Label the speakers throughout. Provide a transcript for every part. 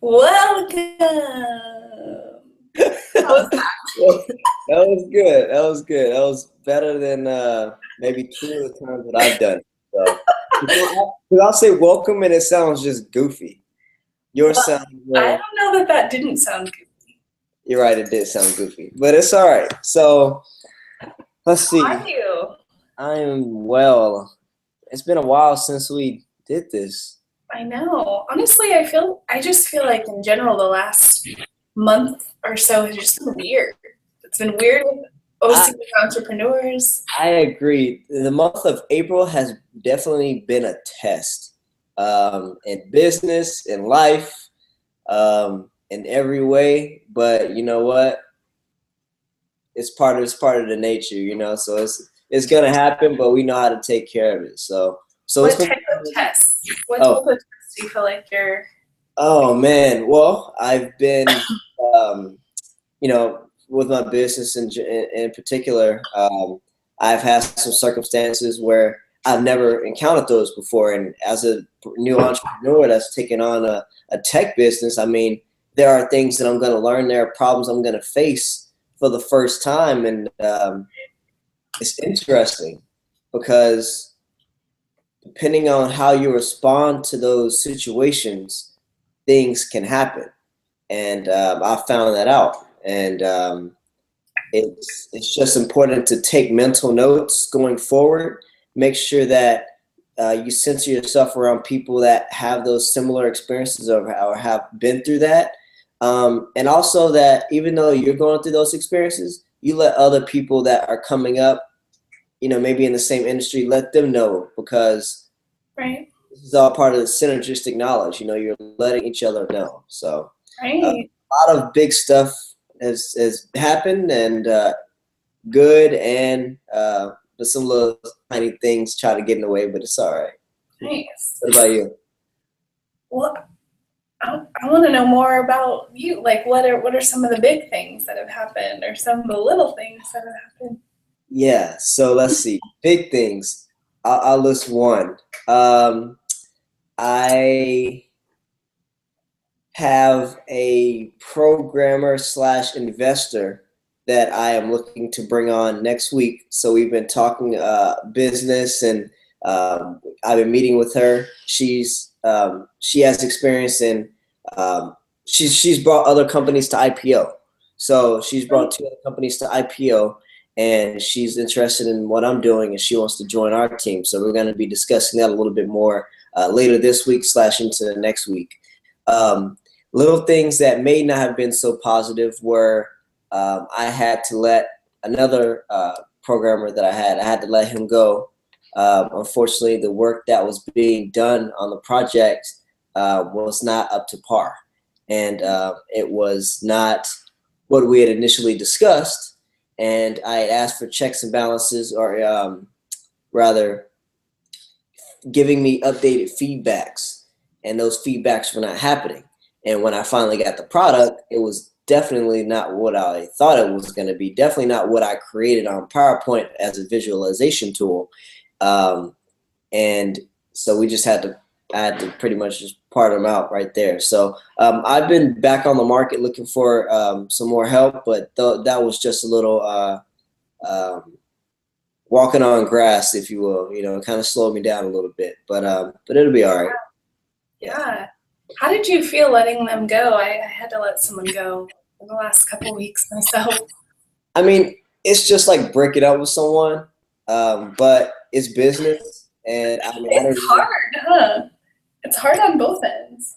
Speaker 1: Welcome. How was that?
Speaker 2: That was good. That was good. That was better than maybe two of the times that I've done it. So, because I'll say welcome and it sounds just goofy. Yours
Speaker 1: Well,
Speaker 2: sounds
Speaker 1: I
Speaker 2: more.
Speaker 1: don't know that that didn't sound good.
Speaker 2: You're right. It did sound goofy, but it's all right. So let's
Speaker 1: How
Speaker 2: see.
Speaker 1: are you?
Speaker 2: I am well. It's been a while since we did this.
Speaker 1: I know. Honestly, I just feel like in general the last month or so has just been weird. It's been weird with
Speaker 2: I
Speaker 1: OC entrepreneurs.
Speaker 2: I agree. The month of April has definitely been a test in business, in life, in every way. But you know what? It's part of the nature, So it's gonna happen, but we know how to take care of it. So it's
Speaker 1: What
Speaker 2: been.
Speaker 1: type of tests? What type
Speaker 2: Oh,
Speaker 1: of tests do you feel like you're
Speaker 2: oh man. Well, I've been, um, with my business in particular, I've had some circumstances where I've never encountered those before, and as a new entrepreneur that's taking on a tech business, I mean, there are things that I'm going to learn. There are problems I'm going to face for the first time, and it's interesting because depending on how you respond to those situations, things can happen, and I found that out, and it's just important to take mental notes going forward. Make sure that you center yourself around people that have those similar experiences or have been through that. And also that even though you're going through those experiences, you let other people that are coming up, maybe in the same industry, let them know, because
Speaker 1: right?
Speaker 2: this is all part of the synergistic knowledge. You're letting each other know. So
Speaker 1: Right.
Speaker 2: a lot of big stuff has happened, and good, and but some little tiny things try to get in the way, but it's all right.
Speaker 1: Nice.
Speaker 2: What about you?
Speaker 1: Well, I want to know more about you. Like, what are some of the big things that have happened, or some of the little things that have happened?
Speaker 2: Yeah, so let's see. Big things. I'll list one. I have a programmer slash investor that I am looking to bring on next week. So we've been talking business, and I've been meeting with her. She has experience in she's brought other companies to IPO. So she's brought two other companies to IPO, and she's interested in what I'm doing, and she wants to join our team. So we're going to be discussing that a little bit more later this week slash into the next week. Um, Little things that may not have been so positive were I had to let another programmer that I had to let him go. Unfortunately, the work that was being done on the project was not up to par, and it was not what we had initially discussed. And I had asked for checks and balances, or rather, giving me updated feedbacks, and those feedbacks were not happening. And when I finally got the product, it was definitely not what I thought it was going to be. Definitely not what I created on PowerPoint as a visualization tool. And so I had to pretty much just part them out right there. So I've been back on the market looking for some more help, but that was just a little um, walking on grass, if you will. It kind of slowed me down a little bit, but it'll be all right. Yeah.
Speaker 1: Yeah. How did you feel letting them go? I had to let someone go in the last couple weeks myself.
Speaker 2: I mean, it's just like breaking up with someone, but it's business, and I mean, I
Speaker 1: It's
Speaker 2: didn't really.
Speaker 1: hard, huh? It's hard on both ends.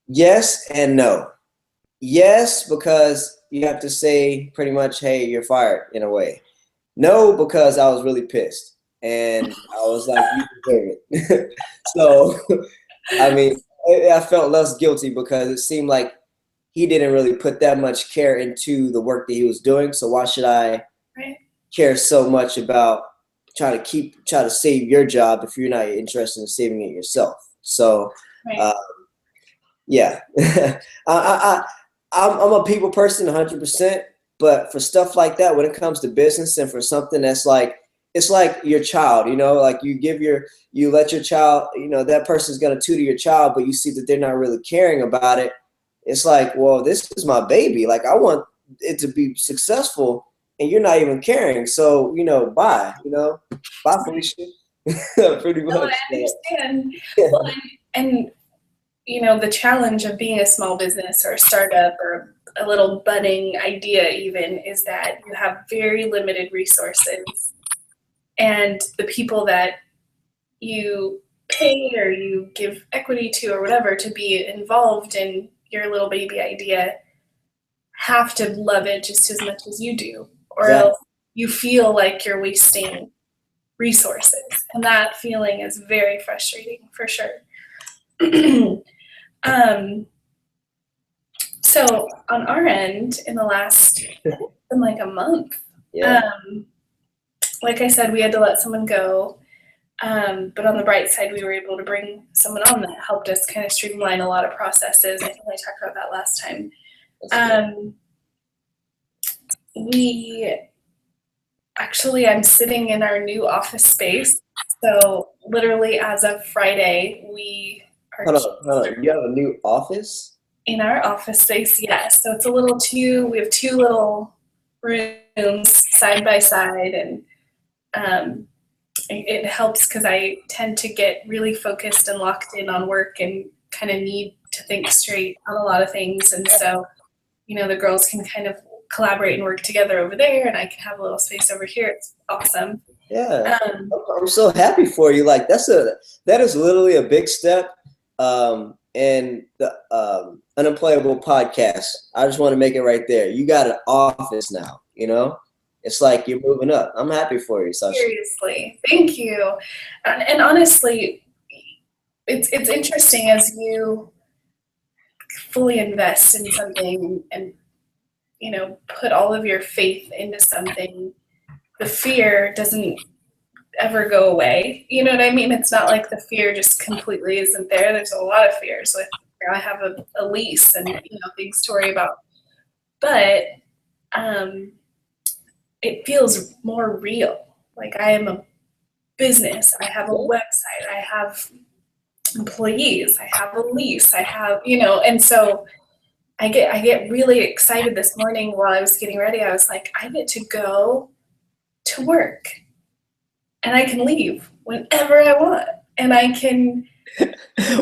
Speaker 2: Yes and no. Yes, because you have to say pretty much, "Hey, you're fired," in a way. No, because I was really pissed, and I was like, "You deserve it." So, I mean, I felt less guilty because it seemed like he didn't really put that much care into the work that he was doing. So why should I
Speaker 1: Right.
Speaker 2: care so much about try to save your job if you're not interested in saving it yourself? So,
Speaker 1: Right.
Speaker 2: uh, yeah, I'm a people person 100%, but for stuff like that, when it comes to business and for something that's like it's like your child, like you let your child, that person's going to tutor your child, but you see that they're not really caring about it. It's like, well, this is my baby. Like, I want it to be successful, and you're not even caring. So, bye, bye, Felicia. Pretty
Speaker 1: No,
Speaker 2: much.
Speaker 1: I understand.
Speaker 2: Yeah.
Speaker 1: Well, and the challenge of being a small business or a startup or a little budding idea even is that you have very limited resources, and the people that you pay or you give equity to or whatever to be involved in your little baby idea have to love it just as much as you do, or
Speaker 2: Exactly.
Speaker 1: else you feel like you're wasting resources, and that feeling is very frustrating for sure. So on our end, in the last in like a month,
Speaker 2: Yeah.
Speaker 1: like I said, we had to let someone go. But on the bright side, we were able to bring someone on that helped us kind of streamline a lot of processes. I think I talked about that last time. I'm sitting in our new office space. So literally as of Friday, we are
Speaker 2: Hold on. You have a new office?
Speaker 1: in our office space, yes. So it's we have two little rooms side by side, and it helps because I tend to get really focused and locked in on work and kind of need to think straight on a lot of things. And so, the girls can kind of collaborate and work together over there, and I can have a little space over here. It's awesome.
Speaker 2: Yeah. I'm so happy for you. Like, that is literally a big step. And the Unemployable podcast, I just want to make it right there. You got an office now, It's like you're moving up. I'm happy for you, Sasha.
Speaker 1: Seriously, thank you. And honestly, it's interesting as you fully invest in something and put all of your faith into something. The fear doesn't ever go away. You know what I mean? It's not like the fear just completely isn't there. There's a lot of fears. I have a lease and things to worry about, but it feels more real. Like I am a business. I have a website. I have employees. I have a lease. I have, and so I get really excited this morning while I was getting ready. I was like, I get to go to work and I can leave whenever I want, and I can.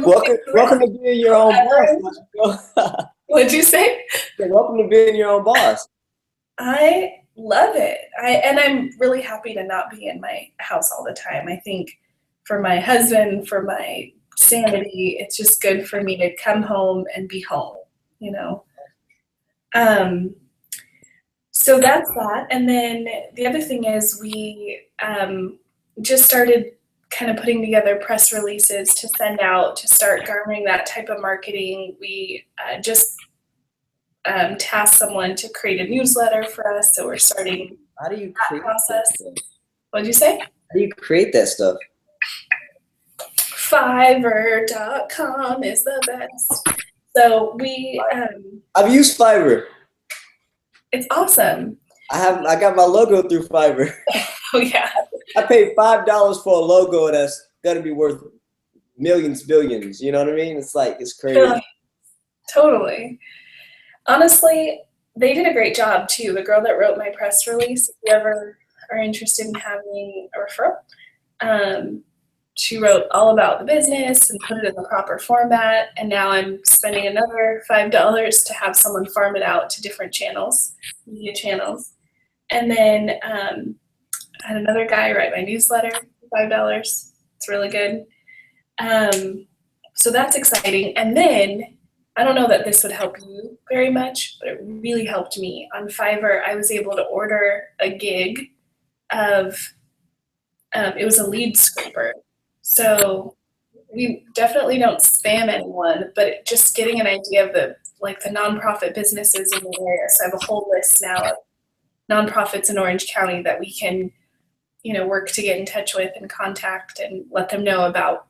Speaker 2: Welcome to being your own boss.
Speaker 1: What'd you say?
Speaker 2: Welcome to being your own boss.
Speaker 1: I love it. I'm really happy to not be in my house all the time. I think for my husband, for my sanity, it's just good for me to come home and be home, So that's that. And then the other thing is we just started kind of putting together press releases to send out to start garnering that type of marketing. We just tasked someone to create a newsletter for us, so we're starting
Speaker 2: How do you create
Speaker 1: process.
Speaker 2: that stuff?
Speaker 1: What'd you say?
Speaker 2: How do you create that stuff?
Speaker 1: Fiverr.com is the best. So
Speaker 2: I've used Fiverr.
Speaker 1: It's awesome.
Speaker 2: I got my logo through Fiverr.
Speaker 1: Oh yeah.
Speaker 2: I paid $5 for a logo that's gonna be worth millions, billions. You know what I mean? It's like, it's crazy.
Speaker 1: Yeah, totally. Honestly, they did a great job too. The girl that wrote my press release, if you ever are interested in having a referral, she wrote all about the business and put it in the proper format. And now I'm spending another $5 to have someone farm it out to different channels, media channels. And then I had another guy write my newsletter, $5. It's really good. So that's exciting. And then I don't know that this would help you very much, but it really helped me. On Fiverr, I was able to order a gig of, it was a lead scraper. So we definitely don't spam anyone, but just getting an idea of the nonprofit businesses in the area. So I have a whole list now of nonprofits in Orange County that we can, work to get in touch with and contact and let them know about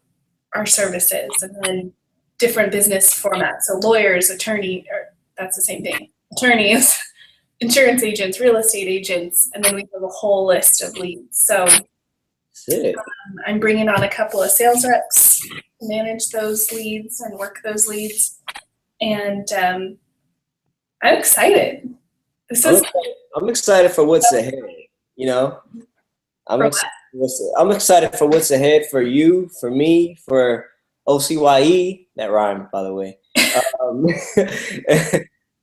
Speaker 1: our services. And then different business formats. So lawyers, that's the same thing. Attorneys, insurance agents, real estate agents, and then we have a whole list of leads. So
Speaker 2: That's it.
Speaker 1: I'm bringing on a couple of sales reps to manage those leads and work those leads. And I'm excited.
Speaker 2: I'm excited for what's ahead. You know, I'm excited for what's ahead for you, for me, for OCYE. That rhymed, by the way.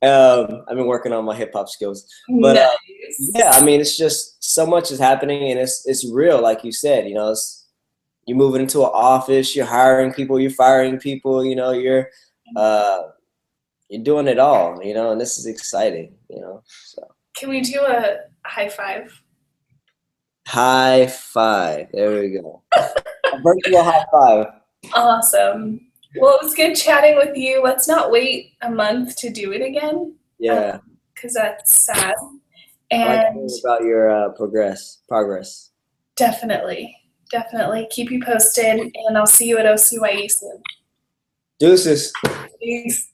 Speaker 2: I've been working on my hip hop skills, but
Speaker 1: nice.
Speaker 2: yeah, I mean, it's just so much is happening, and it's real, like you said. You know, you're moving into an office, you're hiring people, you're firing people. You know, you're doing it all. You know, and this is exciting. You know, so.
Speaker 1: Can we do a high five?
Speaker 2: High five. There we go. A virtual high five.
Speaker 1: Awesome. Well, it was good chatting with you. Let's not wait a month to do it again.
Speaker 2: Yeah.
Speaker 1: Because that's sad.
Speaker 2: I like
Speaker 1: And
Speaker 2: hearing about your progress.
Speaker 1: definitely keep you posted, and I'll see you at OCYE soon.
Speaker 2: Deuces.
Speaker 1: Peace.